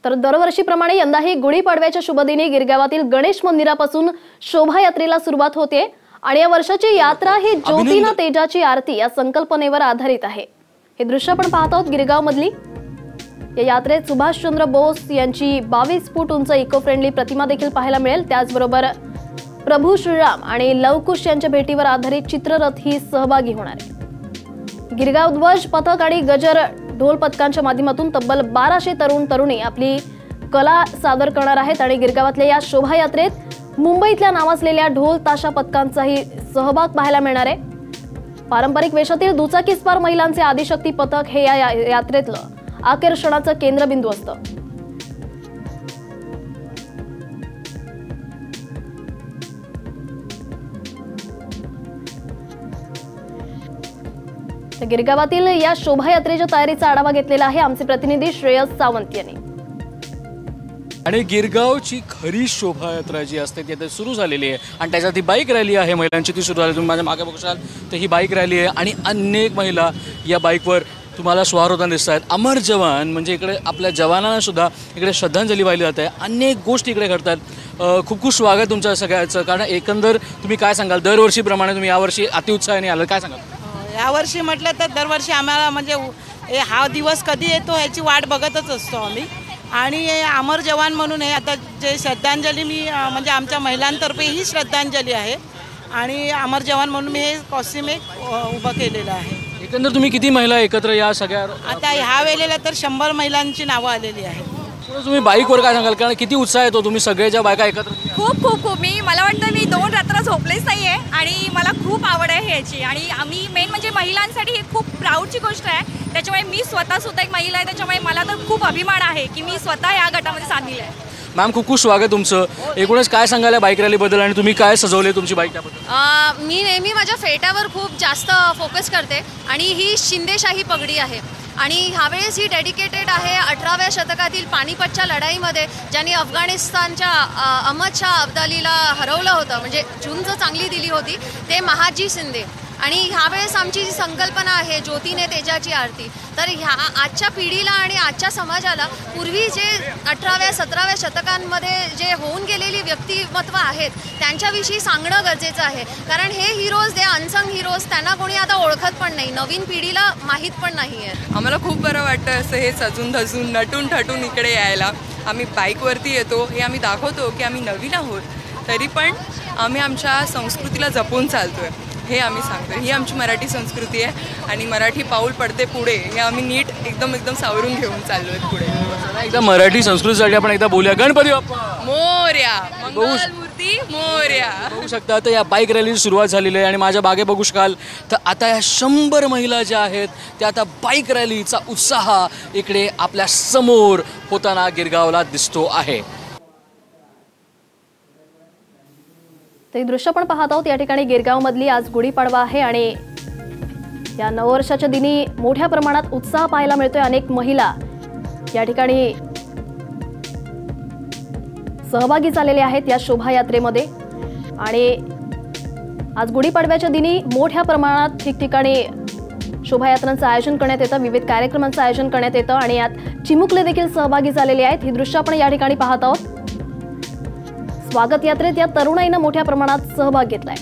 तर दरवर्षीप्रमाणे यंदाही गुढीपाडव्याच्या शुभदिनी गिरगावातील गणेश मंदिरापासून शोभायात्रेला सुरुवात होते आणि या वर्षाची यात्रा ही ज्योतीना तेजाची आरती या संकल्पनेवर आधारित आहे। हे दृश्य आपण पाहत आहोत गिरगाव मधली। या यात्रेत सुभाषचंद्र बोस यांची 22 फूट उंच इको फ्रेंडली प्रतिमा देखील पाहायला मिळेल। त्याचबरोबर प्रभू श्रीराम आणि लवकुश यांच्या भेटीवर आधारित चित्ररथ ही सहभागी होणार आहे। गिरगाव ध्वज पथक आणि गजर ढोल पथकांच्या माध्यमातून तब्बल 1200 तरुण तरुणी आपली कला सादर करणार आहेत आणि गिरगावातल्या या शोभायात्रेत मुंबईतल्या नावाजलेल्या ढोल ताशा पथकांचाही सहभाग पाहायला मिळणार आहे। पारंपरिक वेशातील दुचाकीस्वार महिलांचे आदिशक्ती पथक हे या यात्रेतलं आकर्षणाचं केंद्रबिंदू असतं। गिरगावातील या शोभायात्रेच्या तयारीचा आढावा घेतलेला आहे आमचे प्रतिनिधी श्रेयस सावंत यांनी। आणि गिरगावची खरी शोभायात्रा जी असते ती आता सुरू झालेली आहे आणि त्याच्यात ही बाईक रॅली आहे महिलांची, ती सुरू झाली। तुम्ही माझ्या मागे बघू शकाल तर ही बाईक रॅली आहे आणि अनेक महिला या बाईकवर तुम्हाला स्वार होताना दिसत आहेत। अमर जवान म्हणजे इकडे आपल्या जवानांना सुद्धा इकडे श्रद्धांजली वाहिली जाते। अनेक गोष्टी इकडे घडतात। खूप खूप स्वागत तुमचं सगळ्याचं, कारण एकंदर तुम्ही काय सांगाल दरवर्षीप्रमाणे तुम्ही यावर्षी अतिउत्साहाने आलं, काय सांगाल? यावर्षी म्हटलं तर दरवर्षी आम्हाला म्हणजे हा दिवस कधी येतो ह्याची वाट बघतच असतो आम्ही। आणि अमर जवान म्हणून हे आता जे श्रद्धांजली मी म्हणजे आमच्या महिलांतर्फे ही श्रद्धांजली आहे आणि अमर जवान म्हणून मी हे कॉस्ट्यूम एक उभं केलेलं आहे। एकंदर तुम्ही किती महिला एकत्र या सगळ्या? आता ह्या वेळेला तर 100 महिलांची नावं आलेली आहेत। तुम्ही बाईकवर काय सांगाल, कारण किती उत्साह येतो तुम्ही सगळे ज्या बायका एकत्र? खूप खूप खूप मला वाटतं मी 2 रात्र झोपलेच नाही आहे आणि मला खूप आवड आहे ह्याची। आणि आम्ही मेन म्हणजे महिलांसाठी ही खूप प्राऊडची गोष्ट आहे। त्याच्यामुळे मी स्वतः सुद्धा एक महिला आहे, त्याच्यामुळे मला तर खूप अभिमान आहे की मी स्वतः या गटामध्ये सामील आहे। मॅम खूप खूप स्वागत तुमचं। एकूणच काय सांगाल या बाईक रॅलीबद्दल आणि तुम्ही काय सजवले तुमची बाईक त्याबद्दल? मी नेहमी माझ्या फेट्यावर खूप जास्त फोकस करते आणि ही शिंदेशाही पगडी आहे आणि ह्यावेळेस ही डेडिकेटेड आहे 18व्या शतकातील पानिपतच्या लढाईमध्ये ज्यांनी अफगाणिस्तानच्या अहमद शाह अब्दालीला हरवलं होतं, म्हणजे झुंज चांगली दिली होती, ते महाजी शिंदे। आणि ह्यावेळेस आमची जी संकल्पना आहे ज्योतीने तेजाची आरती, तर ह्या आजच्या पिढीला आणि आजच्या समाजाला पूर्वी जे 18व्या 17व्या शतकांमध्ये जे होऊन गेलेली व्यक्तिमत्व आहेत त्यांच्याविषयी सांगणं गरजेचं आहे। कारण हे हिरोज, ते अनसंग हिरोज, त्यांना कोणी आता ओळखत पण नाही, नवीन पिढीला माहीत पण नाही आहे। आम्हाला खूप बरं वाटतं असं हे सजून धजून नटून ठटून इकडे यायला। आम्ही बाईकवरती येतो हे आम्ही दाखवतो की आम्ही नवीन आहोत, तरी पण आम्ही आमच्या संस्कृतीला जपून चालतो आहे हे आम्ही सांगतो। ही आमची मराठी संस्कृती आहे आणि मराठी पाऊल पडते पुढे हे आम्ही नीट एकदम सावरून घेऊन चाललो आहे पुढे। एकदा मराठी संस्कृतीसाठी आपण एकदा बोलूया। गणपती बाप्पा मोरया, मंगलमूर्ती मोरया। बघू शकता तर या बाईक रॅलीची सुरुवात झालेली आहे आणि माझ्या मागे बघू शकाल तर आता या 100 महिला ज्या आहेत त्या आता बाईक रॅलीचा उत्साह इकडे आपल्या समोर होताना गिरगावला दिसतो आहे। ते दृश्य पण पाहत आहोत। या ठिकाणी गिरगाव मधली आज गुढीपाडवा आहे आणि या नववर्षाच्या दिनी मोठ्या प्रमाणात उत्साह पाहायला मिळतोय। अनेक महिला या ठिकाणी सहभागी झालेल्या आहेत या शोभायात्रेमध्ये आणि आज गुढीपाडव्याच्या दिनी मोठ्या प्रमाणात ठिकठिकाणी शोभायात्रांचं आयोजन करण्यात येतं, विविध कार्यक्रमांचं आयोजन करण्यात येतं आणि यात चिमुकले देखील सहभागी झालेले आहेत। ही दृश्य आपण या ठिकाणी पाहत आहोत। स्वागत यात्रेत या तरुणाईनं मोठ्या प्रमाणात सहभाग घेतलाय।